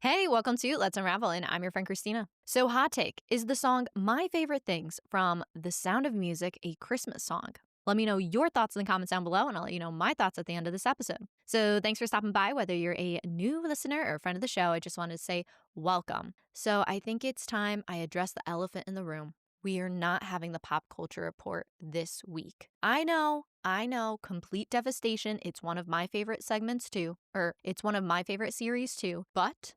Hey, welcome to Let's Unravel, and I'm your friend Christina. So, Hot Take is the song My Favorite Things from The Sound of Music, a Christmas song. Let me know your thoughts in the comments down below, and I'll let you know my thoughts at the end of this episode. So, thanks for stopping by. Whether you're a new listener or a friend of the show, I just wanted to say welcome. So, I think it's time I address the elephant in the room. We are not having the pop culture report this week. I know, complete devastation. It's one of my favorite segments too, or it's one of my favorite series too, but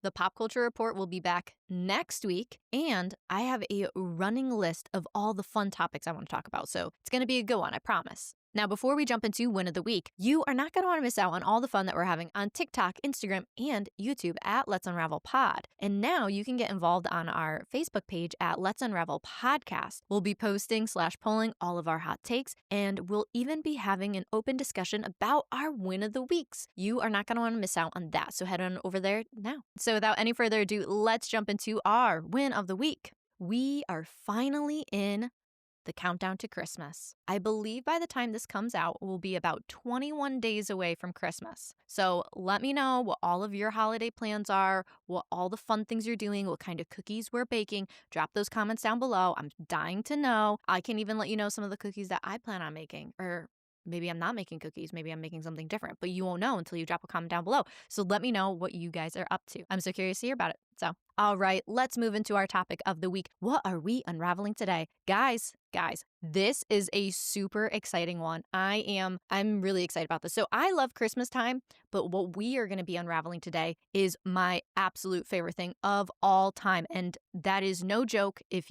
the Pop Culture Report will be back next week, and I have a running list of all the fun topics I want to talk about, so it's going to be a good one, I promise. Now, before we jump into Win of the Week, you are not going to want to miss out on all the fun that we're having on TikTok, Instagram, and YouTube at Let's Unravel Pod. And now you can get involved on our Facebook page at Let's Unravel Podcast. We'll be posting/polling all of our hot takes, and we'll even be having an open discussion about our Win of the Weeks. You are not going to want to miss out on that, so head on over there now. So without any further ado, let's jump into our Win of the Week. We are finally in the countdown to Christmas. I believe by the time this comes out, we'll be about 21 days away from Christmas. So let me know what all of your holiday plans are, what all the fun things you're doing, what kind of cookies we're baking. Drop those comments down below. I'm dying to know. I can even let you know some of the cookies that I plan on making, or maybe I'm not making cookies. Maybe I'm making something different, but you won't know until you drop a comment down below. So let me know what you guys are up to. I'm so curious to hear about it. So, all right, let's move into our topic of the week. What are we unraveling today? Guys, this is a super exciting one. I'm really excited about this. So I love Christmas time, but what we are going to be unraveling today is my absolute favorite thing of all time. And that is no joke. If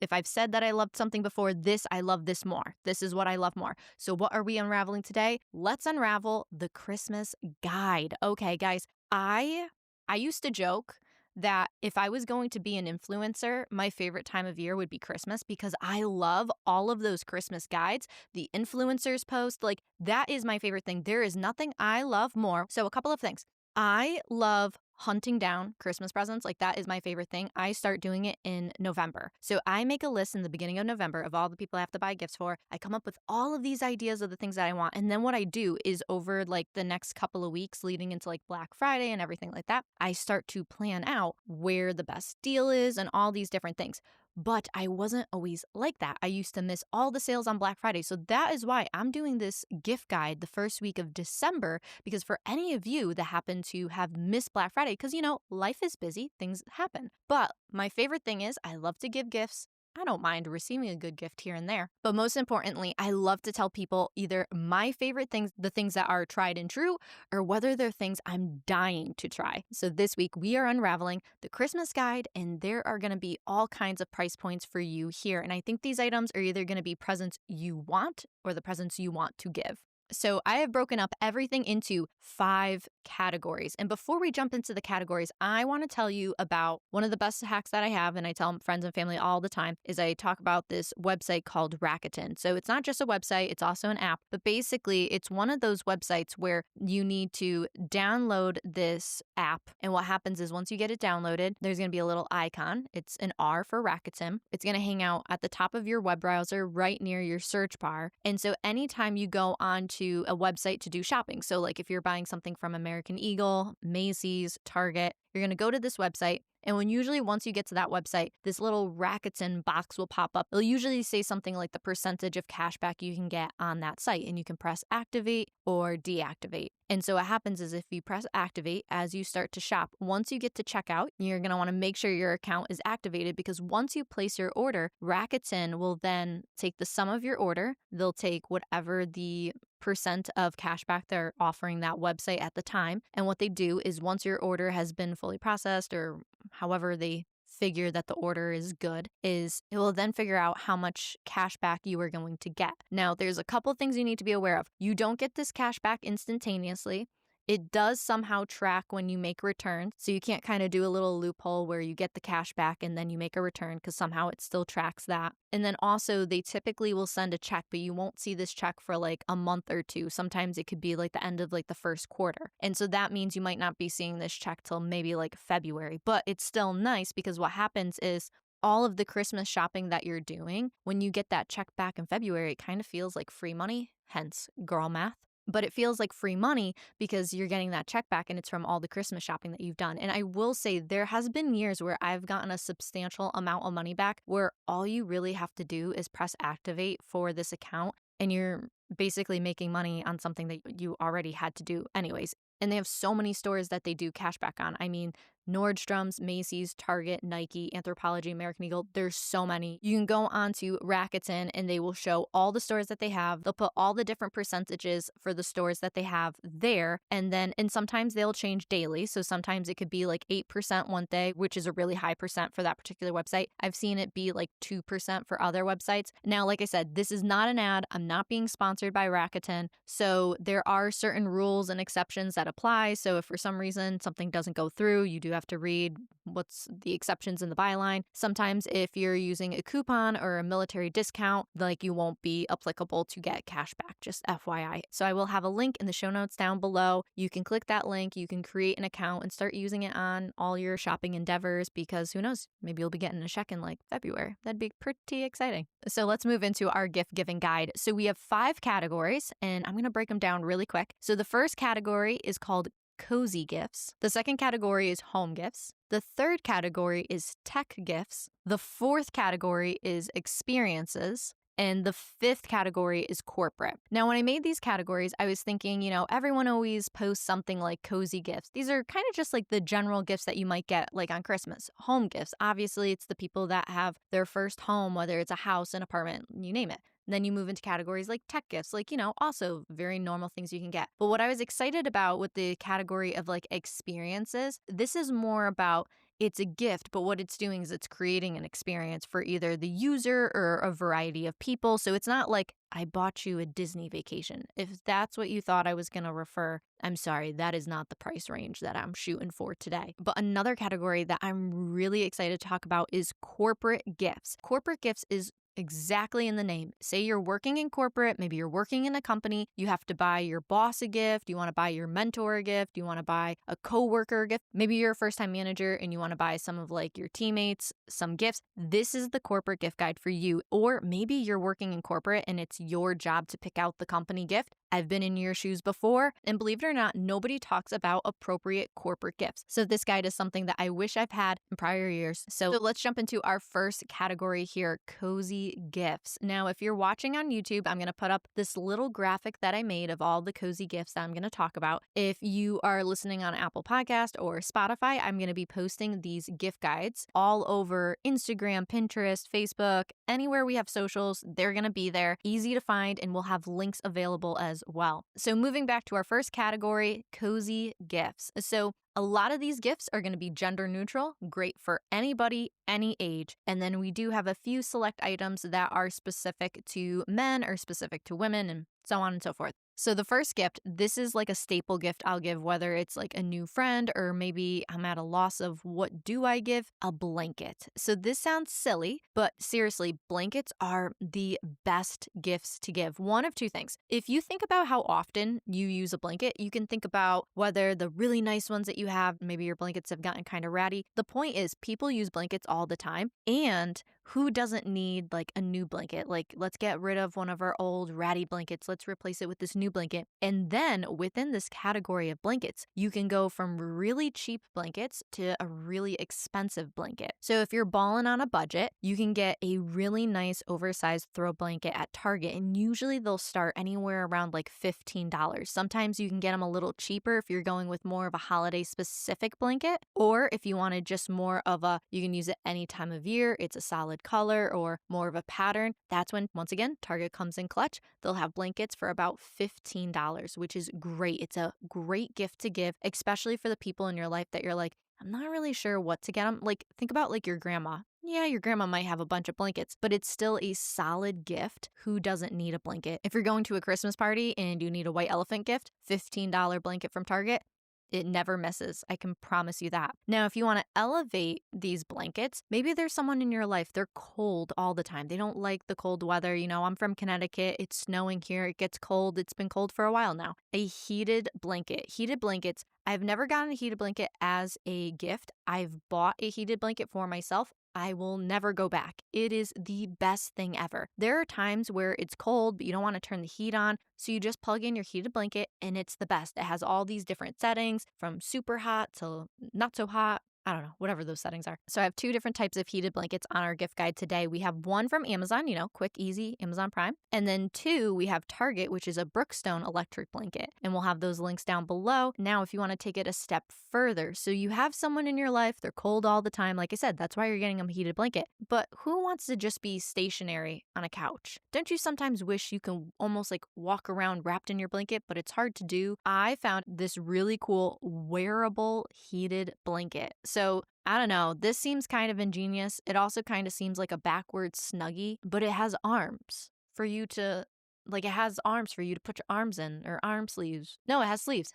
I've said that I loved something before, I love this more. This is what I love more. So what are we unraveling today? Let's unravel the Christmas guide. Okay, guys, I used to joke that if I was going to be an influencer, my favorite time of year would be Christmas because I love all of those Christmas guides, the influencers post, like that is my favorite thing. There is nothing I love more. So a couple of things. I love hunting down Christmas presents. Like that is my favorite thing. I start doing it in November. So I make a list in the beginning of November of all the people I have to buy gifts for. I come up with all of these ideas of the things that I want. And then what I do is over like the next couple of weeks leading into like Black Friday and everything like that, I start to plan out where the best deal is and all these different things. But I wasn't always like that. I used to miss all the sales on Black Friday. So that is why I'm doing this gift guide the first week of December, because for any of you that happen to have missed Black Friday, because life is busy, things happen. But my favorite thing is I love to give gifts. I don't mind receiving a good gift here and there. But most importantly, I love to tell people either my favorite things, the things that are tried and true, or whether they're things I'm dying to try. So this week we are unraveling the Christmas guide, and there are going to be all kinds of price points for you here. And I think these items are either going to be presents you want or the presents you want to give. So I have broken up everything into 5 categories. And before we jump into the categories, I want to tell you about one of the best hacks that I have, and I tell friends and family all the time, is I talk about this website called Rakuten. So it's not just a website, it's also an app, but basically it's one of those websites where you need to download this app. And what happens is once you get it downloaded, there's going to be a little icon. It's an R for Rakuten. It's going to hang out at the top of your web browser right near your search bar. And so anytime you go on to a website to do shopping, so like if you're buying something from American Eagle, Macy's, Target, you're going to go to this website. And once you get to that website, this little Rakuten box will pop up. It'll usually say something like the percentage of cashback you can get on that site, and you can press activate or deactivate. And so what happens is if you press activate as you start to shop, once you get to checkout, you're going to want to make sure your account is activated, because once you place your order, Rakuten will then take the sum of your order. They'll take whatever the percent of cashback they're offering that website at the time. And what they do is once your order has been fully processed, or however they figure that the order is good, is it will then figure out how much cash back you are going to get. Now, there's a couple things you need to be aware of. You don't get this cash back instantaneously. It does somehow track when you make returns. So you can't kind of do a little loophole where you get the cash back and then you make a return, because somehow it still tracks that. And then also they typically will send a check, but you won't see this check for like a month or two. Sometimes it could be like the end of like the first quarter. And so that means you might not be seeing this check till maybe like February, but it's still nice, because what happens is all of the Christmas shopping that you're doing, when you get that check back in February, it kind of feels like free money, hence girl math. but it feels like free money because you're getting that check back and it's from all the Christmas shopping that you've done. And I will say there has been years where I've gotten a substantial amount of money back where all you really have to do is press activate for this account and you're basically making money on something that you already had to do anyways. And they have so many stores that they do cashback on. I mean, Nordstrom's, Macy's, Target, Nike, Anthropologie, American Eagle. There's so many. You can go onto Rakuten and they will show all the stores that they have. They'll put all the different percentages for the stores that they have there. And sometimes they'll change daily. So sometimes it could be like 8% one day, which is a really high percent for that particular website. I've seen it be like 2% for other websites. Now, like I said, this is not an ad. I'm not being sponsored by Rakuten. So there are certain rules and exceptions that apply. So if for some reason something doesn't go through, you do have to read what's the exceptions in the byline. Sometimes if you're using a coupon or a military discount, like you won't be applicable to get cash back, just FYI. So I will have a link in the show notes down below. You can click that link, you can create an account and start using it on all your shopping endeavors because who knows, maybe you'll be getting a check in like February. That'd be pretty exciting. So let's move into our gift giving guide. So we have 5 categories and I'm going to break them down really quick. So the first category is called cozy gifts. The second category is home gifts. The third category is tech gifts. The fourth category is experiences. And the fifth category is corporate. Now, when I made these categories, I was thinking, everyone always posts something like cozy gifts. These are kind of just like the general gifts that you might get like on Christmas. Home gifts, obviously, it's the people that have their first home, whether it's a house, an apartment, you name it. And then you move into categories like tech gifts, like, also very normal things you can get. But what I was excited about with the category of like experiences, this is more about it's a gift, but what it's doing is it's creating an experience for either the user or a variety of people. So it's not like I bought you a Disney vacation. If that's what you thought I was going to refer, I'm sorry, that is not the price range that I'm shooting for today. But another category that I'm really excited to talk about is corporate gifts. Corporate gifts is exactly in the name. Say you're working in corporate, maybe you're working in a company, you have to buy your boss a gift, you want to buy your mentor a gift, you want to buy a coworker a gift. Maybe you're a first-time manager and you want to buy some of like your teammates some gifts. This is the corporate gift guide for you. Or maybe you're working in corporate and it's your job to pick out the company gift. I've been in your shoes before, and believe it or not, nobody talks about appropriate corporate gifts. So this guide is something that I wish I've had in prior years. So let's jump into our first category here, cozy gifts. Now, if you're watching on YouTube, I'm going to put up this little graphic that I made of all the cozy gifts that I'm going to talk about. If you are listening on Apple Podcast or Spotify, I'm going to be posting these gift guides all over Instagram, Pinterest, Facebook, anywhere we have socials, they're going to be there, easy to find, and we'll have links available as well. So moving back to our first category, cozy gifts. So a lot of these gifts are going to be gender neutral, great for anybody, any age. And then we do have a few select items that are specific to men or specific to women and so on and so forth. So the first gift, this is like a staple gift I'll give, whether it's like a new friend or maybe I'm at a loss of what do I give? A blanket. So this sounds silly, but seriously, blankets are the best gifts to give. One of two things. If you think about how often you use a blanket, you can think about whether the really nice ones that you have, maybe your blankets have gotten kind of ratty. The point is people use blankets all the time. And who doesn't need like a new blanket? Like, let's get rid of one of our old ratty blankets. Let's replace it with this new blanket. And then within this category of blankets, you can go from really cheap blankets to a really expensive blanket. So if you're balling on a budget, you can get a really nice oversized throw blanket at Target. And usually they'll start anywhere around like $15. Sometimes you can get them a little cheaper if you're going with more of a holiday specific blanket. Or if you wanted just more of you can use it any time of year. It's a solid color or more of a pattern. That's when, once again, Target comes in clutch. They'll have blankets for about $15, which is great. It's a great gift to give, especially for the people in your life that you're like, I'm not really sure what to get them. Like, think about like your grandma. Yeah, your grandma might have a bunch of blankets, but it's still a solid gift. Who doesn't need a blanket? If you're going to a Christmas party and you need a white elephant gift, $15 blanket from Target, it never misses. I can promise you that. Now, if you want to elevate these blankets, maybe there's someone in your life, they're cold all the time. They don't like the cold weather. I'm from Connecticut. It's snowing here. It gets cold. It's been cold for a while now. A heated blanket. Heated blankets. I've never gotten a heated blanket as a gift. I've bought a heated blanket for myself. I will never go back. It is the best thing ever. There are times where it's cold, but you don't want to turn the heat on. So you just plug in your heated blanket and it's the best. It has all these different settings from super hot to not so hot. I don't know, whatever those settings are. So I have 2 different types of heated blankets on our gift guide today. We have one from Amazon, quick, easy, Amazon Prime. And then 2, we have Target, which is a Brookstone electric blanket. And we'll have those links down below. Now, if you want to take it a step further, so you have someone in your life, they're cold all the time. Like I said, that's why you're getting them a heated blanket. But who wants to just be stationary on a couch? Don't you sometimes wish you can almost like walk around wrapped in your blanket, but it's hard to do? I found this really cool wearable heated blanket. So I don't know, this seems kind of ingenious. It also kind of seems like a backwards Snuggie, but it has arms for you to, it has arms for you to put your arms in, or arm sleeves. No, it has sleeves.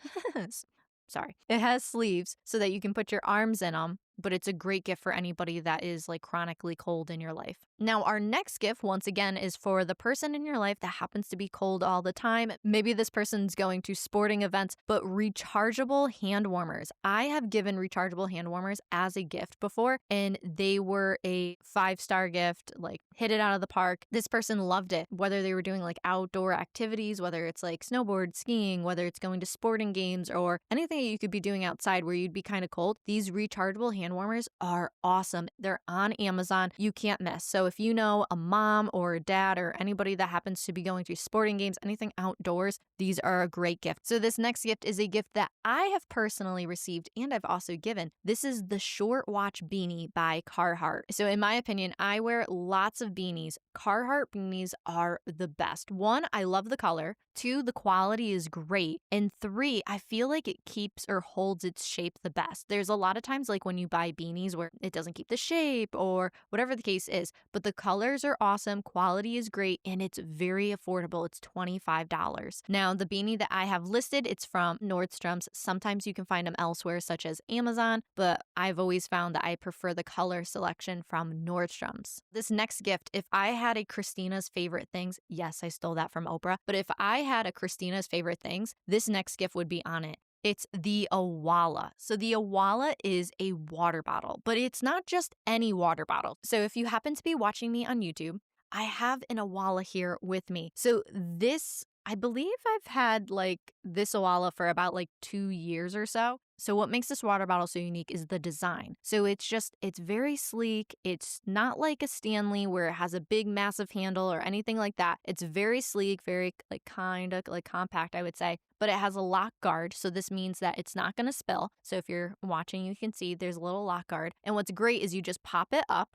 Sorry. It has sleeves so that you can put your arms in them, but it's a great gift for anybody that is like chronically cold in your life. Now, our next gift, once again, is for the person in your life that happens to be cold all the time. Maybe this person's going to sporting events, but rechargeable hand warmers. I have given rechargeable hand warmers as a gift before, and they were a 5-star gift, like hit it out of the park. This person loved it, whether they were doing like outdoor activities, whether it's like snowboard, skiing, whether it's going to sporting games or anything that you could be doing outside where you'd be kind of cold. These rechargeable hand warmers are awesome. They're on Amazon. You can't miss. So if you know a mom or a dad or anybody that happens to be going to sporting games, anything outdoors, these are a great gift. So this next gift is a gift that I have personally received and I've also given. This is the Short Watch Beanie by Carhartt. So in my opinion, I wear lots of beanies. Carhartt beanies are the best. 1, I love the color. 2, the quality is great. And 3, I feel like it keeps or holds its shape the best. There's a lot of times like when you buy beanies where it doesn't keep the shape or whatever the case is, but the colors are awesome, quality is great, and it's very affordable. It's $25. Now, the beanie that I have listed, it's from Nordstrom's. Sometimes you can find them elsewhere, such as Amazon, but I've always found that I prefer the color selection from Nordstrom's. This next gift, if I had a Christina's favorite things, yes, I stole that from Oprah, but if I had a Christina's favorite things, this next gift would be on it. It's the Awala. So the Awala is a water bottle, but it's not just any water bottle. So if you happen to be watching me on YouTube, I have an Awala here with me. So this, I believe I've had like this Awala for about like 2 years or so. So what makes this water bottle so unique is the design. So it's very sleek. It's not like a Stanley where it has a big massive handle or anything like that. It's very sleek, very like kind of like compact, I would say. But it has a lock guard. So this means that it's not going to spill. So if you're watching, you can see there's a little lock guard. And what's great is you just pop it up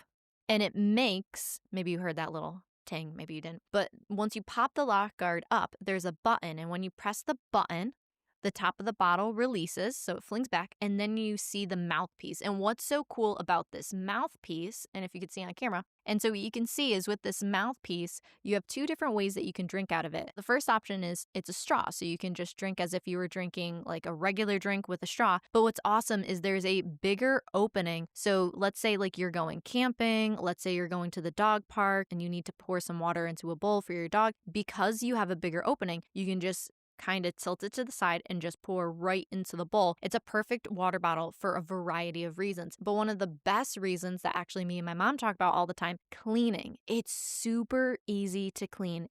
and it makes, maybe you heard that little ting, maybe you didn't. But once you pop the lock guard up, there's a button. And when you press the button, the top of the bottle releases, so it flings back, and then you see the mouthpiece. And what's so cool about this mouthpiece, and if you could see on camera, and so what you can see is with this mouthpiece, you have 2 different ways that you can drink out of it. The first option is it's a straw, so you can just drink as if you were drinking like a regular drink with a straw. But what's awesome is there's a bigger opening. So let's say like you're going camping, let's say you're going to the dog park, and you need to pour some water into a bowl for your dog. Because you have a bigger opening, you can just kind of tilt it to the side and just pour right into the bowl. It's a perfect water bottle for a variety of reasons. But one of the best reasons that actually me and my mom talk about all the time, cleaning. It's super easy to clean.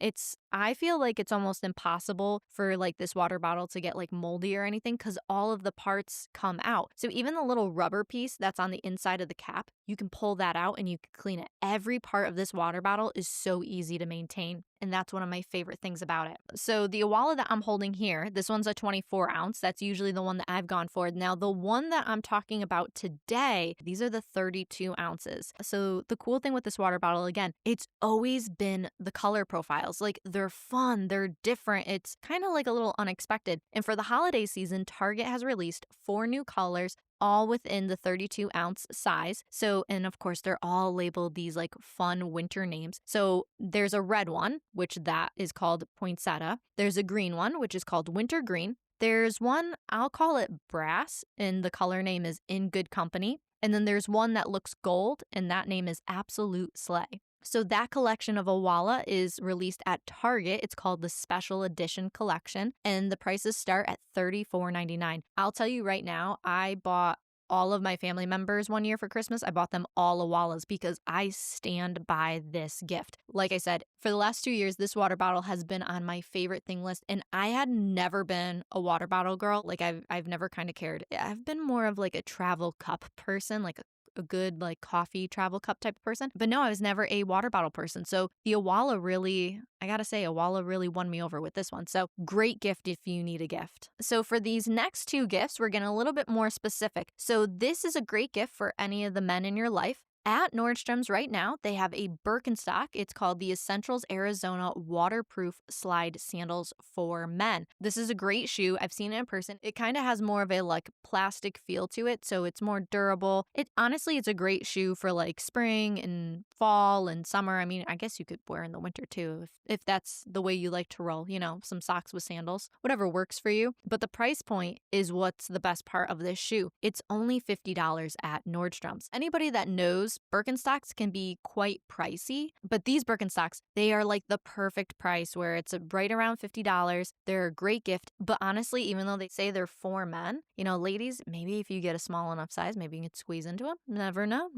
I feel like it's almost impossible for like this water bottle to get like moldy or anything because all of the parts come out. So even the little rubber piece that's on the inside of the cap, you can pull that out and you can clean it. Every part of this water bottle is so easy to maintain. And that's one of my favorite things about it. So the Awala that I'm holding here, this one's a 24 ounce. That's usually the one that I've gone for. Now, the one that I'm talking about today, these are the 32 ounces. So the cool thing with this water bottle, again, it's always been the color profiles. Like they're fun, they're different. It's kind of like a little unexpected. And for the holiday season, Target has released 4 new colors, all within the 32 ounce size. So, and of course, they're all labeled these like fun winter names. So there's a red one, which that is called poinsettia. There's a green one, which is called winter green. There's one, I'll call it brass, and the color name is In Good Company. And then there's one that looks gold, and that name is Absolute Sleigh. So that collection of Awala is released at Target. It's called the Special Edition Collection, and the prices start at $34.99. I'll tell you right now, I bought all of my family members one year for Christmas. I bought them all Awalas because I stand by this gift. Like I said, for the last 2 years, this water bottle has been on my favorite thing list, and I had never been a water bottle girl. Like I've never kind of cared. I've been more of like a travel cup person, like a good like coffee travel cup type of person. But no, I was never a water bottle person. So the Awala really, I gotta say, Awala really won me over with this one. So great gift if you need a gift. So for these next two gifts, we're getting a little bit more specific. So this is a great gift for any of the men in your life. At Nordstrom's right now, they have a Birkenstock. It's called the Essentials Arizona Waterproof Slide Sandals for Men. This is a great shoe. I've seen it in person. It kind of has more of a like plastic feel to it, so it's more durable. It's a great shoe for like spring and fall and summer. I mean, I guess you could wear in the winter too if that's the way you like to roll, some socks with sandals, whatever works for you. But the price point is what's the best part of this shoe. It's only $50 at Nordstrom's. Anybody that knows Birkenstocks can be quite pricey, but these Birkenstocks, they are like the perfect price where it's right around $50. They're a great gift, but honestly, even though they say they're for men, ladies, maybe if you get a small enough size, maybe you can squeeze into them. Never know,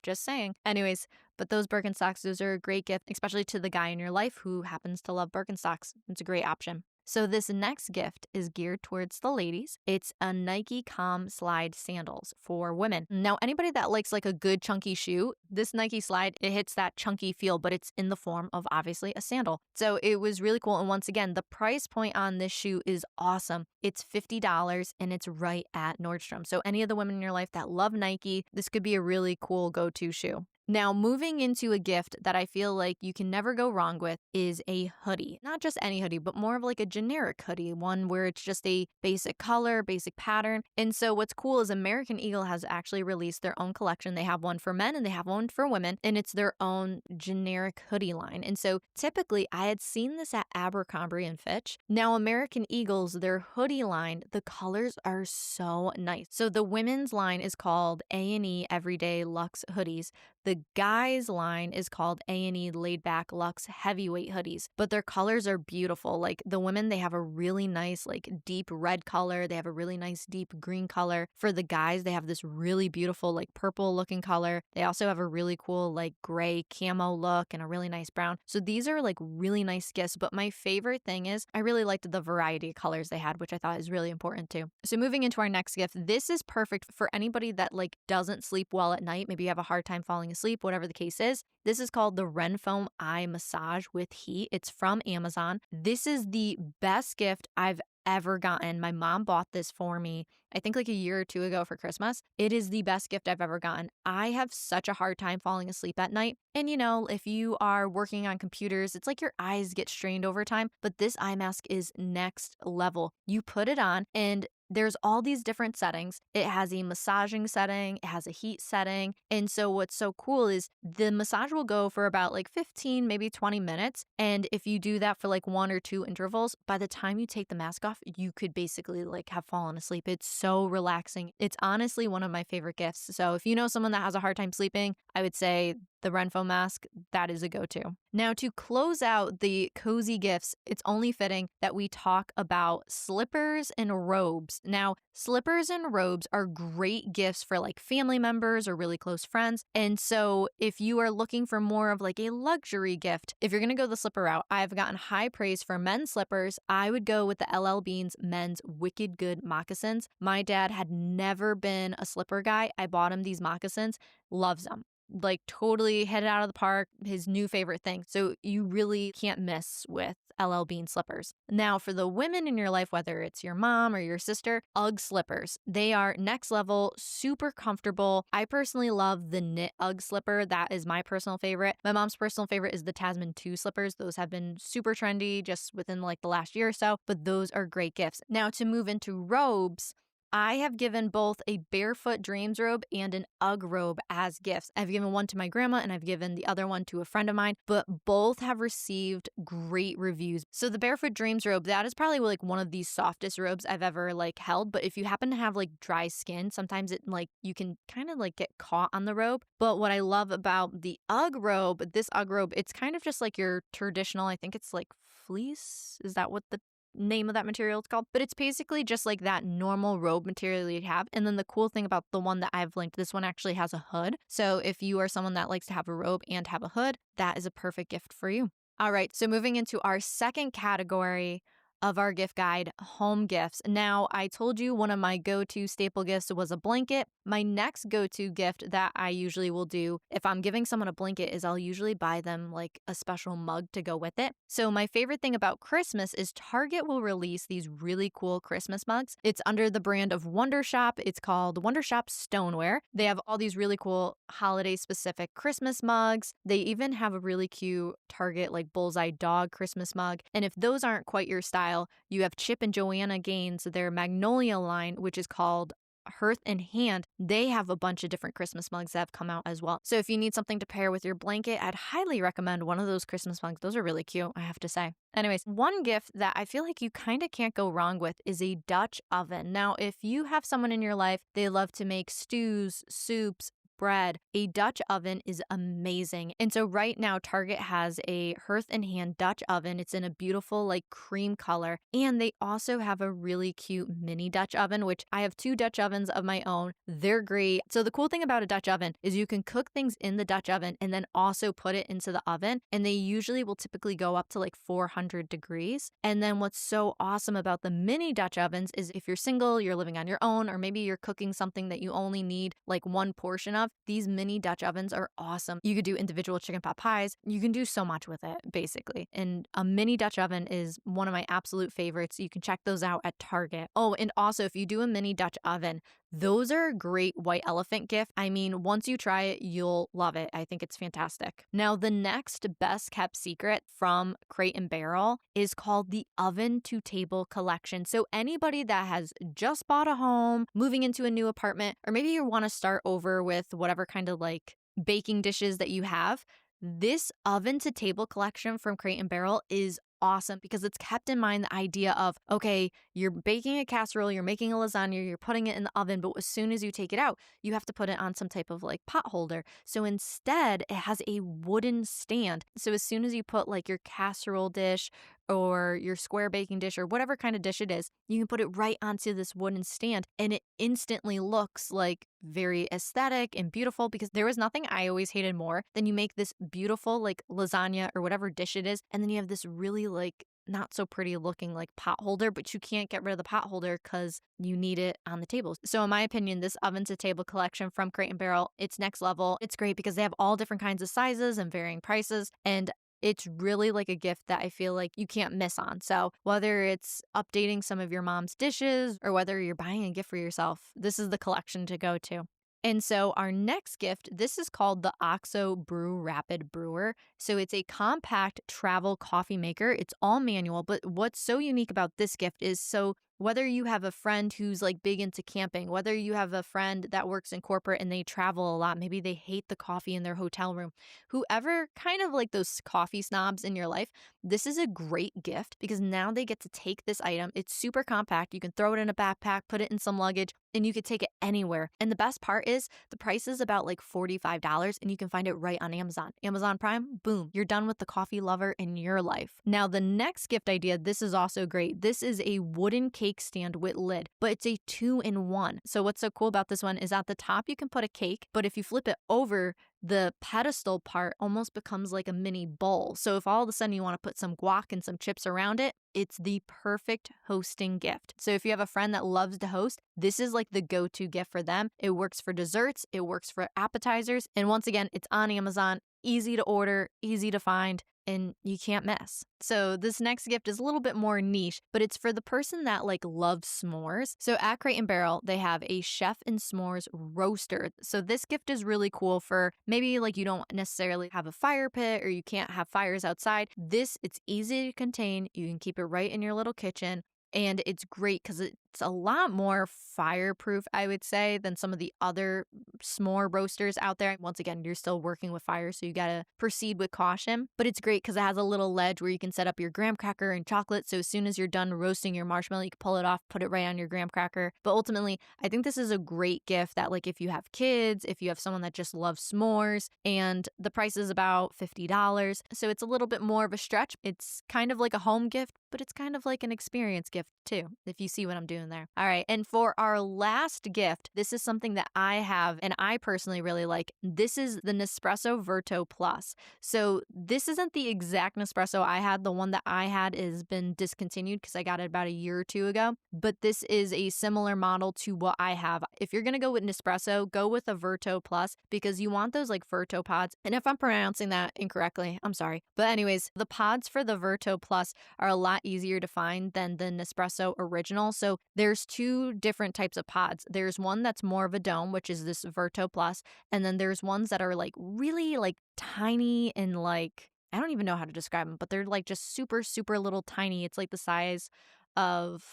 just saying. Anyways, but those Birkenstocks, those are a great gift, especially to the guy in your life who happens to love Birkenstocks. It's a great option. So this next gift is geared towards the ladies. It's a Nike Calm Slide sandals for women. Now, anybody that likes like a good chunky shoe, this Nike Slide, it hits that chunky feel, but it's in the form of obviously a sandal. So it was really cool. And once again, the price point on this shoe is awesome. It's $50 and it's right at Nordstrom. So any of the women in your life that love Nike, this could be a really cool go-to shoe. Now, moving into a gift that I feel like you can never go wrong with is a hoodie. Not just any hoodie, but more of like a generic hoodie, one where it's just a basic color, basic pattern. And so what's cool is American Eagle has actually released their own collection. They have one for men and they have one for women, and it's their own generic hoodie line. And so typically I had seen this at Abercrombie and Fitch. Now, American Eagle's, their hoodie line, the colors are so nice. So the women's line is called A&E Everyday Luxe Hoodies. The guys line is called A&E Laid Back Luxe Heavyweight Hoodies, but their colors are beautiful. Like the women, they have a really nice like deep red color. They have a really nice deep green color. For the guys, they have this really beautiful like purple looking color. They also have a really cool like gray camo look and a really nice brown. So these are like really nice gifts, but my favorite thing is I really liked the variety of colors they had, which I thought is really important too. So moving into our next gift, this is perfect for anybody that like doesn't sleep well at night. Maybe you have a hard time falling asleep, whatever the case is. This is called the Ren Foam Eye Massage with Heat. It's from Amazon. This is the best gift I've ever gotten. My mom bought this for me, I think like a year or two ago for Christmas. It is the best gift I've ever gotten. I have such a hard time falling asleep at night. And if you are working on computers, it's like your eyes get strained over time, but this eye mask is next level. You put it on and there's all these different settings. It has a massaging setting, it has a heat setting. And so what's so cool is the massage will go for about like 15, maybe 20 minutes. And if you do that for like 1 or 2 intervals, by the time you take the mask off, you could basically like have fallen asleep. It's so relaxing. It's honestly one of my favorite gifts. So if you know someone that has a hard time sleeping, I would say the Ren Foam mask, that is a go-to. Now, to close out the cozy gifts, it's only fitting that we talk about slippers and robes. Now, slippers and robes are great gifts for like family members or really close friends. And so if you are looking for more of like a luxury gift, if you're going to go the slipper route, I've gotten high praise for men's slippers. I would go with the LL Bean's men's Wicked Good moccasins. My dad had never been a slipper guy. I bought him these moccasins, loves them. Like totally hit it out of the park, his new favorite thing. So you really can't miss with LL Bean slippers. Now for the women in your life, whether it's your mom or your sister, UGG slippers. They are next level, super comfortable. I personally love the knit UGG slipper. That is my personal favorite. My mom's personal favorite is the Tasman 2 slippers. Those have been super trendy just within like the last year or so, but those are great gifts. Now to move into robes, I have given both a Barefoot Dreams robe and an UGG robe as gifts. I've given one to my grandma and I've given the other one to a friend of mine, but both have received great reviews. So the Barefoot Dreams robe, that is probably like one of the softest robes I've ever like held. But if you happen to have like dry skin, sometimes it like you can kind of like get caught on the robe. But what I love about the UGG robe, this UGG robe, it's kind of just like your traditional, I think it's like fleece. Is that what the name of that material is called, but it's basically just like that normal robe material you'd have. And then the cool thing about the one that I've linked, this one actually has a hood. So if you are someone that likes to have a robe and have a hood, that is a perfect gift for you. All right, so moving into our second category of our gift guide, home gifts. Now, I told you one of my go-to staple gifts was a blanket. My next go-to gift that I usually will do if I'm giving someone a blanket is I'll usually buy them like a special mug to go with it. So my favorite thing about Christmas is Target will release these really cool Christmas mugs. It's under the brand of Wonder Shop. It's called Wonder Shop Stoneware. They have all these really cool holiday-specific Christmas mugs. They even have a really cute Target like bullseye dog Christmas mug. And if those aren't quite your style, you have Chip and Joanna Gaines, their Magnolia line, which is called Hearth and Hand. They have a bunch of different Christmas mugs that have come out as well. So if you need something to pair with your blanket, I'd highly recommend one of those Christmas mugs. Those are really cute, I have to say. Anyways, one gift that I feel like you kind of can't go wrong with is a Dutch oven. Now, if you have someone in your life, they love to make stews, soups, bread, a Dutch oven is amazing. And so right now, Target has a Hearth and Hand Dutch oven. It's in a beautiful like cream color. And they also have a really cute mini Dutch oven, which I have 2 Dutch ovens of my own. They're great. So the cool thing about a Dutch oven is you can cook things in the Dutch oven and then also put it into the oven. And they usually will typically go up to like 400 degrees. And then what's so awesome about the mini Dutch ovens is if you're single, you're living on your own, or maybe you're cooking something that you only need like one portion of, these mini Dutch ovens are awesome. You could do individual chicken pot pies. You can do so much with it, basically. And a mini Dutch oven is one of my absolute favorites. You can check those out at Target. Oh, and also if you do a mini Dutch oven, those are a great white elephant gift. I mean, once you try it, you'll love it. I think it's fantastic. Now, the next best kept secret from Crate and Barrel is called the Oven to Table Collection. So anybody that has just bought a home, moving into a new apartment, or maybe you want to start over with whatever kind of like baking dishes that you have, this Oven to Table collection from Crate and Barrel is awesome because it's kept in mind the idea of, okay, you're baking a casserole, you're making a lasagna, you're putting it in the oven, but as soon as you take it out, you have to put it on some type of like pot holder. So instead, it has a wooden stand. So as soon as you put like your casserole dish or your square baking dish or whatever kind of dish it is, you can put it right onto this wooden stand and it instantly looks like very aesthetic and beautiful because there was nothing I always hated more than you make this beautiful like lasagna or whatever dish it is, and then you have this really like not so pretty looking like pot holder, but you can't get rid of the pot holder because you need it on the table. So in my opinion, this Oven to Table collection from Crate and Barrel, it's next level. It's great because they have all different kinds of sizes and varying prices, and it's really like a gift that I feel like you can't miss on. So whether it's updating some of your mom's dishes or whether you're buying a gift for yourself, this is the collection to go to. And so our next gift, this is called the OXO Brew Rapid Brewer. So it's a compact travel coffee maker. It's all manual, but what's so unique about this gift is so whether you have a friend who's like big into camping, whether you have a friend that works in corporate and they travel a lot, maybe they hate the coffee in their hotel room, whoever kind of like those coffee snobs in your life, this is a great gift because now they get to take this item. It's super compact. You can throw it in a backpack, put it in some luggage, and you could take it anywhere. And the best part is the price is about like $45 and you can find it right on Amazon. Amazon Prime, boom, you're done with the coffee lover in your life. Now, the next gift idea, this is also great. This is a wooden cake stand with lid, but it's a 2-in-1. So what's so cool about this one is at the top, you can put a cake, but if you flip it over, the pedestal part almost becomes like a mini bowl. So if all of a sudden you want to put some guac and some chips around it, it's the perfect hosting gift. So if you have a friend that loves to host, this is like the go-to gift for them. It works for desserts, it works for appetizers, and once again, it's on Amazon, easy to order, easy to find, and you can't miss. So this next gift is a little bit more niche, but it's for the person that like loves s'mores. So at Crate and Barrel, they have a Chef and S'mores roaster. So this gift is really cool for maybe like you don't necessarily have a fire pit or you can't have fires outside. It's easy to contain. You can keep it right in your little kitchen. And it's great because it's a lot more fireproof, I would say, than some of the other s'more roasters out there. Once again, you're still working with fire, so you gotta proceed with caution. But it's great because it has a little ledge where you can set up your graham cracker and chocolate. So as soon as you're done roasting your marshmallow, you can pull it off, put it right on your graham cracker. But ultimately, I think this is a great gift that, like, if you have kids, if you have someone that just loves s'mores, and the price is about $50. So it's a little bit more of a stretch. It's kind of like a home gift, but it's kind of like an experience gift too, if you see what I'm doing there. All right. And for our last gift, this is something that I have and I personally really like. This is the Nespresso Verto Plus. So this isn't the exact Nespresso I had. The one that I had has been discontinued because I got it about a year or two ago. But this is a similar model to what I have. If you're going to go with Nespresso, go with a Verto Plus because you want those like Verto pods. And if I'm pronouncing that incorrectly, I'm sorry. But anyways, the pods for the Verto Plus are a lot easier to find than the Nespresso original. So there's two different types of pods. There's one that's more of a dome, which is this Verto Plus, and then there's ones that are like really like tiny and like, I don't even know how to describe them, but they're like just super, super little tiny. It's like the size of,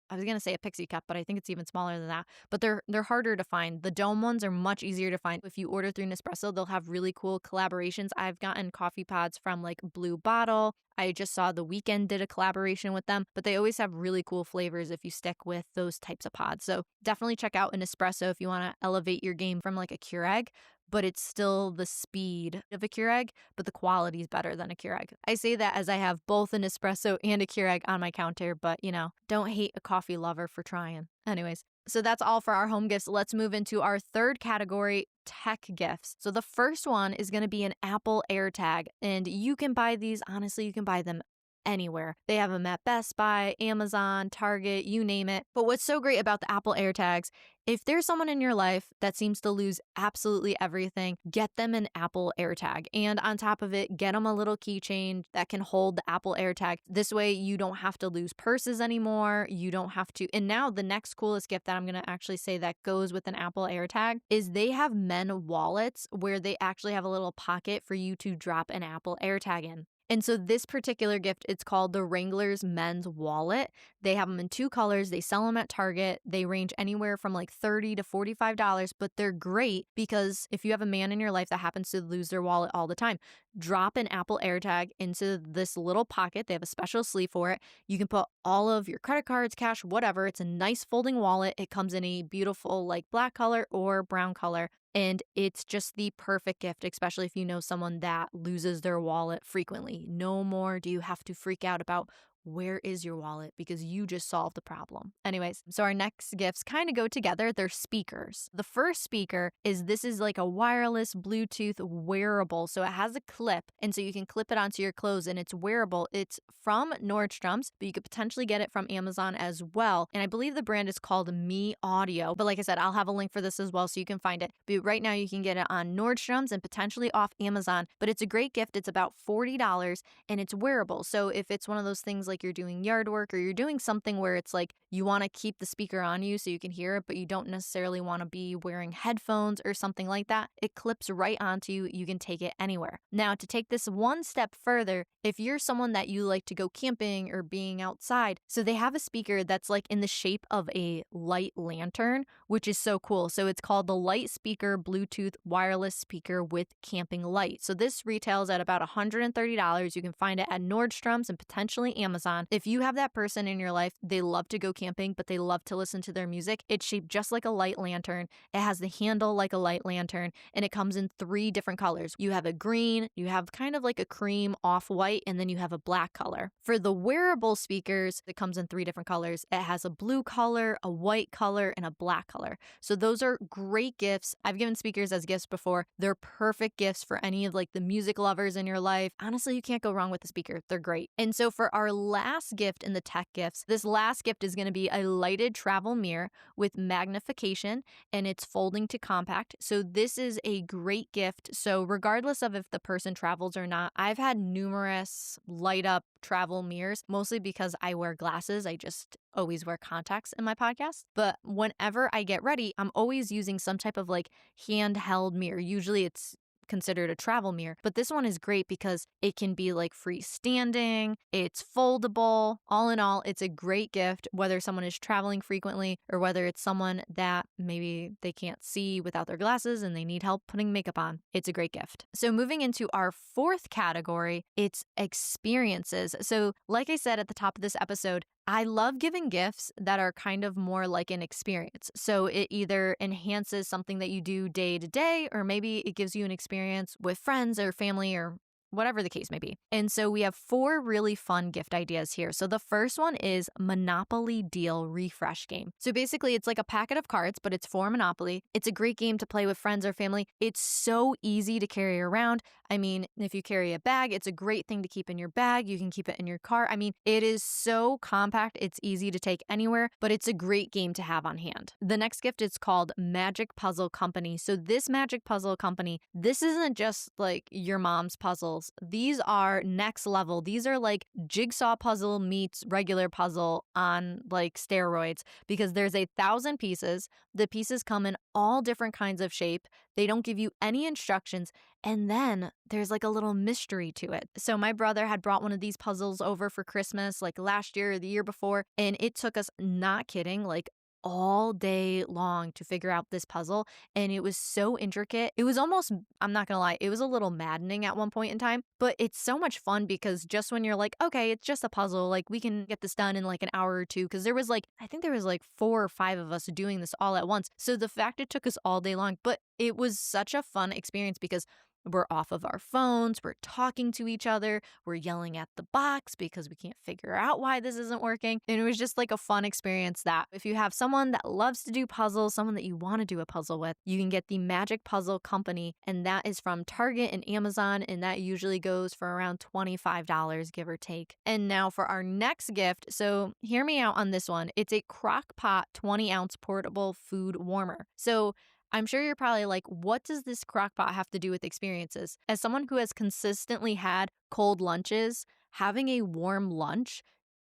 I was going to say a pixie cup, but I think it's even smaller than that. But they're harder to find. The dome ones are much easier to find. If you order through Nespresso, they'll have really cool collaborations. I've gotten coffee pods from like Blue Bottle. I just saw The Weeknd did a collaboration with them, but they always have really cool flavors if you stick with those types of pods. So definitely check out an Nespresso if you want to elevate your game from like a Keurig, but it's still the speed of a Keurig, but the quality is better than a Keurig. I say that as I have both an espresso and a Keurig on my counter, but don't hate a coffee lover for trying. Anyways, so that's all for our home gifts. Let's move into our third category, tech gifts. So the first one is going to be an Apple AirTag, and you can buy these, honestly, you can buy them anywhere. They have them at Best Buy, Amazon, Target, you name it. But what's so great about the Apple AirTags, if there's someone in your life that seems to lose absolutely everything, get them an Apple AirTag. And on top of it, get them a little keychain that can hold the Apple AirTag. This way you don't have to lose purses anymore. You don't have to. And now the next coolest gift that I'm going to actually say that goes with an Apple AirTag is they have men wallets where they actually have a little pocket for you to drop an Apple AirTag in. And so this particular gift, it's called the Wrangler's Men's Wallet. They have them in two colors. They sell them at Target. They range anywhere from like $30 to $45, but they're great because if you have a man in your life that happens to lose their wallet all the time, drop an Apple AirTag into this little pocket. They have a special sleeve for it. You can put all of your credit cards, cash, whatever. It's a nice folding wallet. It comes in a beautiful like black color or brown color. And it's just the perfect gift, especially if you know someone that loses their wallet frequently. No more do you have to freak out about where is your wallet because you just solved the problem. Anyways, so our next gifts kind of go together. They're speakers. The first speaker this is like a wireless Bluetooth wearable. So it has a clip, and so you can clip it onto your clothes, and it's wearable. It's from Nordstrom's, but you could potentially get it from Amazon as well. And I believe the brand is called Me Audio. But like I said, I'll have a link for this as well so you can find it. But right now you can get it on Nordstrom's and potentially off Amazon. But it's a great gift. It's about $40 and it's wearable. So if it's one of those things like you're doing yard work or you're doing something where it's like you want to keep the speaker on you so you can hear it, but you don't necessarily want to be wearing headphones or something like that, it clips right onto you. You can take it anywhere. Now, to take this one step further, if you're someone that you like to go camping or being outside, so they have a speaker that's like in the shape of a light lantern, which is so cool. So it's called the Light Speaker Bluetooth Wireless Speaker with Camping Light. So this retails at about $130. You can find it at Nordstrom's and potentially Amazon. If you have that person in your life, they love to go camping, but they love to listen to their music. It's shaped just like a light lantern. It has the handle like a light lantern, and it comes in 3 different colors. You have a green, you have kind of like a cream off-white, and then you have a black color. For the wearable speakers, it comes in 3 different colors. It has a blue color, a white color, and a black color. So those are great gifts. I've given speakers as gifts before. They're perfect gifts for any of like the music lovers in your life. Honestly, you can't go wrong with the speaker. They're great. And so for our last gift in the tech gifts, this last gift is going to be a lighted travel mirror with magnification, and it's folding to compact. So this is a great gift. So regardless of if the person travels or not, I've had numerous light up travel mirrors, mostly because I wear glasses. I just always wear contacts in my podcast. But whenever I get ready, I'm always using some type of like handheld mirror. Usually it's considered a travel mirror. But this one is great because it can be like freestanding, it's foldable. All in all, it's a great gift, whether someone is traveling frequently or whether it's someone that maybe they can't see without their glasses and they need help putting makeup on. It's a great gift. So moving into our fourth category, it's experiences. So like I said at the top of this episode, I love giving gifts that are kind of more like an experience. So it either enhances something that you do day to day, or maybe it gives you an experience with friends or family or whatever the case may be. And so we have 4 really fun gift ideas here. So the first one is Monopoly Deal Refresh Game. So basically it's like a packet of cards, but it's for Monopoly. It's a great game to play with friends or family. It's so easy to carry around. I mean, if you carry a bag, it's a great thing to keep in your bag. You can keep it in your car. I mean, it is so compact. It's easy to take anywhere, but it's a great game to have on hand. The next gift is called Magic Puzzle Company. So this Magic Puzzle Company, this isn't just like your mom's puzzles. These are next level. These are like jigsaw puzzle meets regular puzzle on like steroids because there's 1,000 pieces. The pieces come in all different kinds of shape. They don't give you any instructions. And then there's like a little mystery to it. So my brother had brought one of these puzzles over for Christmas like last year or the year before. And it took us, not kidding, like all day long to figure out this puzzle. And it was so intricate. It was almost, I'm not going to lie, it was a little maddening at one point in time, but it's so much fun because just when you're like, okay, it's just a puzzle, like we can get this done in like an hour or two. Cause there was like, I think there was like 4 or 5 of us doing this all at once. So the fact it took us all day long, but it was such a fun experience because we're off of our phones, we're talking to each other, we're yelling at the box because we can't figure out why this isn't working. And it was just like a fun experience that if you have someone that loves to do puzzles, someone that you want to do a puzzle with, you can get the Magic Puzzle Company. And that is from Target and Amazon. And that usually goes for around $25, give or take. And now for our next gift. So hear me out on this one. It's a crock pot 20-ounce portable food warmer. So I'm sure you're probably like, what does this crockpot have to do with experiences? As someone who has consistently had cold lunches, having a warm lunch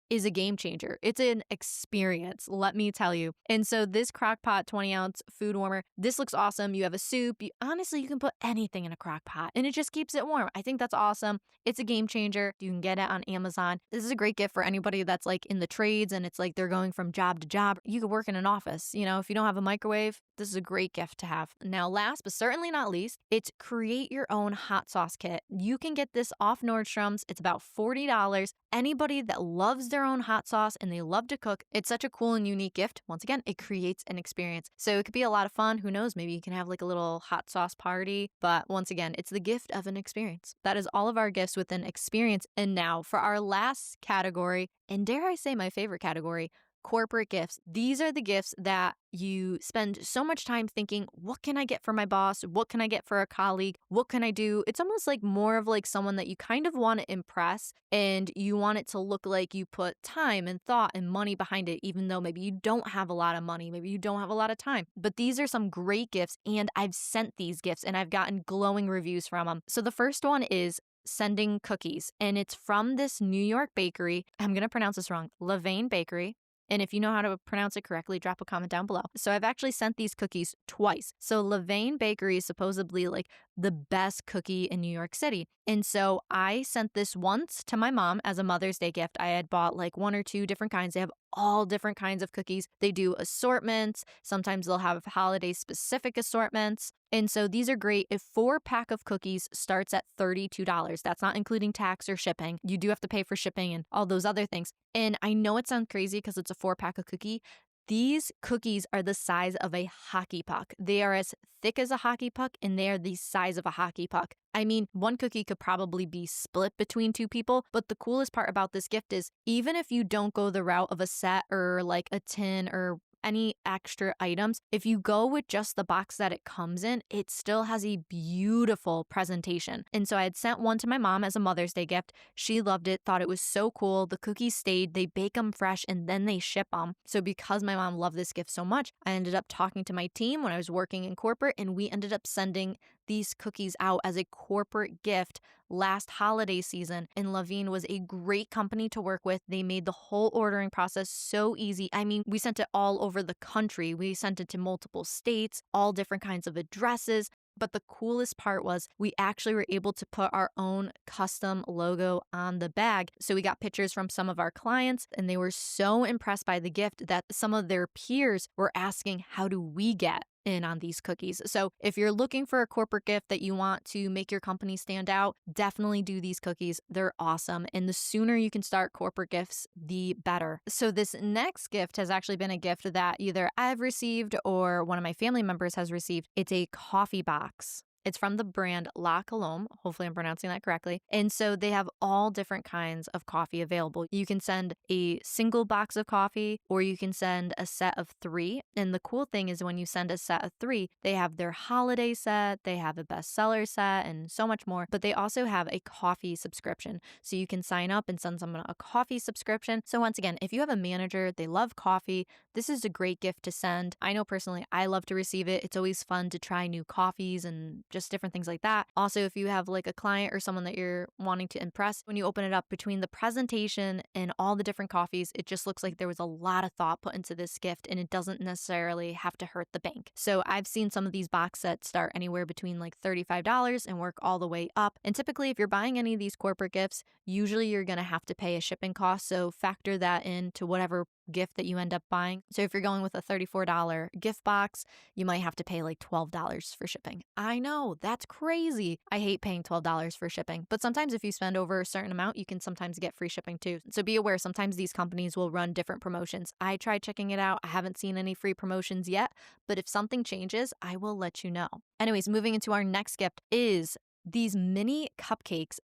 is a game changer. It's an experience, let me tell you. And so this crockpot 20-ounce food warmer, this looks awesome. You have a soup. Honestly, you can put anything in a crockpot and it just keeps it warm. I think that's awesome. It's a game changer. You can get it on Amazon. This is a great gift for anybody that's like in the trades and it's like they're going from job to job. You could work in an office. You know, if you don't have a microwave, this is a great gift to have. Now, last but certainly not least, it's create your own hot sauce kit. You can get this off Nordstrom's. It's about $40. Anybody that loves their own hot sauce and they love to cook, it's such a cool and unique gift. Once again, it creates an experience. So it could be a lot of fun. Who knows? Maybe you can have like a little hot sauce party. But once again, it's the gift of an experience. That is all of our gifts with an experience. And now for our last category, and dare I say my favorite category, corporate gifts. These are the gifts that you spend so much time thinking, what can I get for my boss? What can I get for a colleague? What can I do? It's almost like more of like someone that you kind of want to impress and you want it to look like you put time and thought and money behind it, even though maybe you don't have a lot of money, maybe you don't have a lot of time. But these are some great gifts and I've sent these gifts and I've gotten glowing reviews from them. So the first one is sending cookies and it's from this New York bakery. I'm going to pronounce this wrong. Levain Bakery. And if you know how to pronounce it correctly, drop a comment down below. So I've actually sent these cookies twice. So Levain Bakery is supposedly like the best cookie in New York City. And so I sent this once to my mom as a Mother's Day gift. I had bought like 1 or 2 different kinds. They have all different kinds of cookies. They do assortments. Sometimes they'll have holiday specific assortments. And so these are great. A 4-pack of cookies starts at $32. That's not including tax or shipping. You do have to pay for shipping and all those other things. And I know it sounds crazy because it's a 4-pack of cookie. These cookies are the size of a hockey puck. They are as thick as a hockey puck and they are the size of a hockey puck. I mean, one cookie could probably be split between 2 people, but the coolest part about this gift is even if you don't go the route of a set or like a tin or any extra items, if you go with just the box that it comes in, it still has a beautiful presentation. And so I had sent one to my mom as a Mother's Day gift. She loved it, thought it was so cool. The cookies stayed, they bake them fresh, and then they ship them. So because my mom loved this gift so much, I ended up talking to my team when I was working in corporate, and we ended up sending these cookies out as a corporate gift last holiday season. And Levain was a great company to work with. They made the whole ordering process so easy. I mean, we sent it all over the country. We sent it to multiple states, all different kinds of addresses. But the coolest part was we actually were able to put our own custom logo on the bag. So we got pictures from some of our clients, and they were so impressed by the gift that some of their peers were asking, how do we get in on these cookies? So if you're looking for a corporate gift that you want to make your company stand out, definitely do these cookies. They're awesome. And the sooner you can start corporate gifts, the better. So this next gift has actually been a gift that either I've received or one of my family members has received. It's a coffee box. It's from the brand La Colombe. Hopefully I'm pronouncing that correctly. And so they have all different kinds of coffee available. You can send a single box of coffee or you can send a set of 3. And the cool thing is when you send a set of 3, they have their holiday set, they have a bestseller set and so much more. But they also have a coffee subscription. So you can sign up and send someone a coffee subscription. So once again, if you have a manager, they love coffee, this is a great gift to send. I know personally, I love to receive it. It's always fun to try new coffees and just different things like that. Also, if you have like a client or someone that you're wanting to impress, when you open it up, between the presentation and all the different coffees, it just looks like there was a lot of thought put into this gift and it doesn't necessarily have to hurt the bank. So I've seen some of these box sets start anywhere between like $35 and work all the way up. And typically if you're buying any of these corporate gifts, usually you're going to have to pay a shipping cost. So factor that into whatever gift that you end up buying. So if you're going with a $34 gift box, you might have to pay like $12 for shipping. I know, that's crazy. I hate paying $12 for shipping, but sometimes if you spend over a certain amount, you can sometimes get free shipping too. So be aware, sometimes these companies will run different promotions. I tried checking it out. I haven't seen any free promotions yet, but if something changes, I will let you know. Anyways, moving into our next gift is these mini cupcakes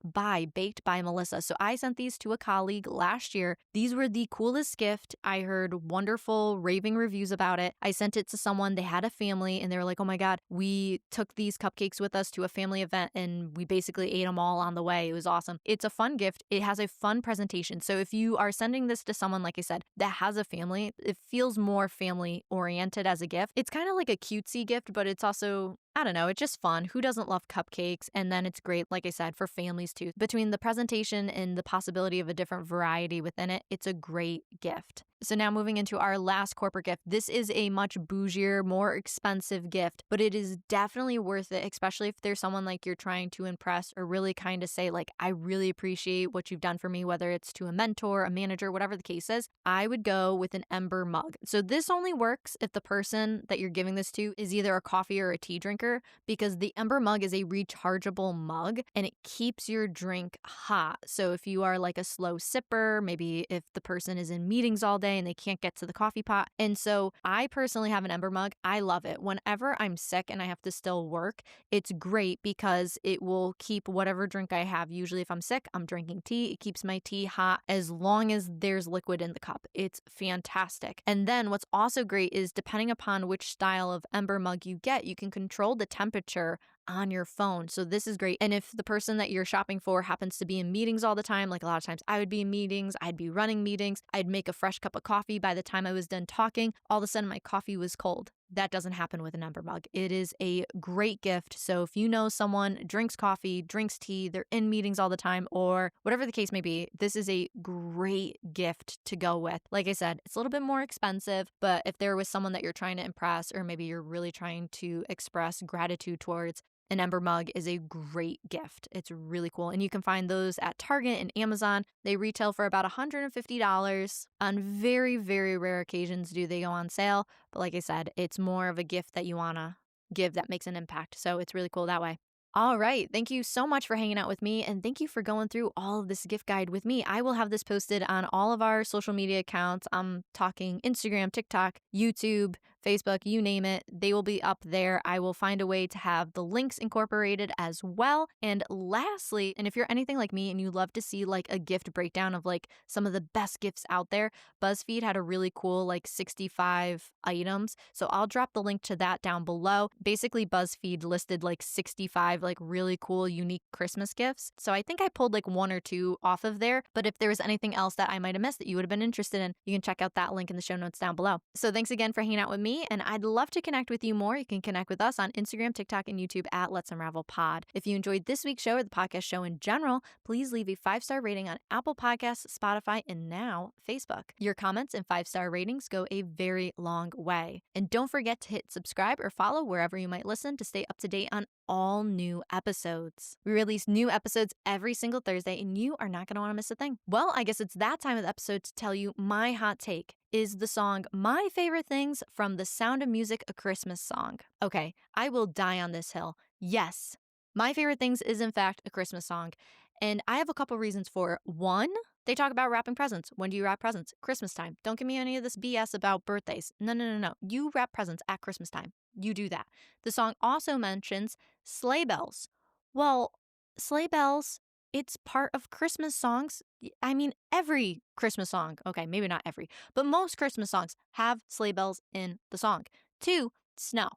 baked by Melissa. So I sent these to a colleague last year. These were the coolest gift. I heard wonderful raving reviews about it. I sent it to someone, they had a family and they were like, oh my God, we took these cupcakes with us to a family event and we basically ate them all on the way. It was awesome. It's a fun gift. It has a fun presentation. So if you are sending this to someone, like I said, that has a family, it feels more family oriented as a gift. It's kind of like a cutesy gift, but it's also, I don't know, it's just fun. Who doesn't love cupcakes? And then it's great, like I said, for families too. Between the presentation and the possibility of a different variety within it, it's a great gift. So now moving into our last corporate gift, this is a much bougier, more expensive gift, but it is definitely worth it, especially if there's someone like you're trying to impress or really kind of say like, I really appreciate what you've done for me, whether it's to a mentor, a manager, whatever the case is. I would go with an Ember mug. So this only works if the person that you're giving this to is either a coffee or a tea drinker, because the Ember mug is a rechargeable mug and it keeps your drink hot. So if you are like a slow sipper, maybe if the person is in meetings all day and they can't get to the coffee pot. And so I personally have an Ember mug. I love it. Whenever I'm sick and I have to still work, it's great because it will keep whatever drink I have. Usually if I'm sick, I'm drinking tea. It keeps my tea hot as long as there's liquid in the cup. It's fantastic. And then what's also great is depending upon which style of Ember mug you get, you can control the temperature on your phone. So this is great. And if the person that you're shopping for happens to be in meetings all the time, like a lot of times I would be in meetings, I'd be running meetings, I'd make a fresh cup of coffee. By the time I was done talking, all of a sudden my coffee was cold. That doesn't happen with an Ember mug. It is a great gift. So if you know someone drinks coffee, drinks tea, they're in meetings all the time, or whatever the case may be, this is a great gift to go with. Like I said, it's a little bit more expensive, but if there was someone that you're trying to impress, or maybe you're really trying to express gratitude towards, an Ember mug is a great gift. It's really cool. And you can find those at Target and Amazon. They retail for about $150. On very, very rare occasions do they go on sale. But like I said, it's more of a gift that you want to give that makes an impact. So it's really cool that way. All right. Thank you so much for hanging out with me. And thank you for going through all of this gift guide with me. I will have this posted on all of our social media accounts. I'm talking Instagram, TikTok, YouTube, Facebook, you name it. They will be up there. I will find a way to have the links incorporated as well. And lastly, and if you're anything like me and you love to see like a gift breakdown of like some of the best gifts out there, BuzzFeed had a really cool like 65 items. So I'll drop the link to that down below. Basically, BuzzFeed listed like 65 like really cool, unique Christmas gifts. So I think I pulled like 1 or 2 off of there. But if there was anything else that I might have missed that you would have been interested in, you can check out that link in the show notes down below. So thanks again for hanging out with me. me, and I'd love to connect with you more. You can connect with us on Instagram, TikTok, and YouTube at Let's Unravel Pod. If you enjoyed this week's show or the podcast show in general, please leave a 5-star rating on Apple Podcasts, Spotify, and now Facebook. Your comments and 5-star ratings go a very long way. And don't forget to hit subscribe or follow wherever you might listen to stay up to date on all new episodes. We release new episodes every single Thursday, and you are not going to want to miss a thing. Well, I guess it's that time of the episode to tell you my hot take is the song My Favorite Things from The Sound of Music, a Christmas Song. Okay, I will die on this hill. Yes, My Favorite Things is in fact a Christmas song, and I have a couple reasons for it. One, they talk about wrapping presents. When do you wrap presents? Christmas time. Don't give me any of this BS about birthdays. No. You wrap presents at Christmas time. You do that. The song also mentions sleigh bells. Well, sleigh bells, it's part of Christmas songs. I mean, every Christmas song, okay, maybe not every, but most Christmas songs have sleigh bells in the song. 2, snow.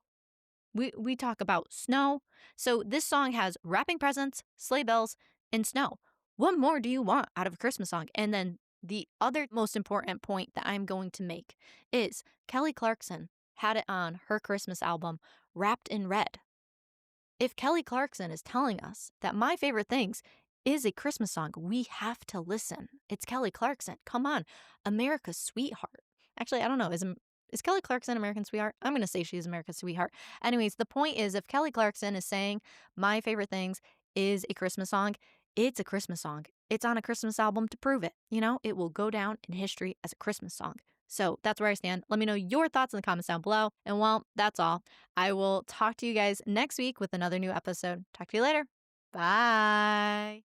We talk about snow. So this song has wrapping presents, sleigh bells, and snow. What more do you want out of a Christmas song? And then the other most important point that I'm going to make is Kelly Clarkson had it on her Christmas album, Wrapped in Red. If Kelly Clarkson is telling us that My Favorite Things is a Christmas song, we have to listen. It's Kelly Clarkson. Come on. America's sweetheart. Actually, I don't know. Is Kelly Clarkson American sweetheart? I'm going to say she's America's sweetheart. Anyways, the point is if Kelly Clarkson is saying My Favorite Things is a Christmas song, it's a Christmas song. It's on a Christmas album to prove it. You know, it will go down in history as a Christmas song. So that's where I stand. Let me know your thoughts in the comments down below. And well, that's all. I will talk to you guys next week with another new episode. Talk to you later. Bye.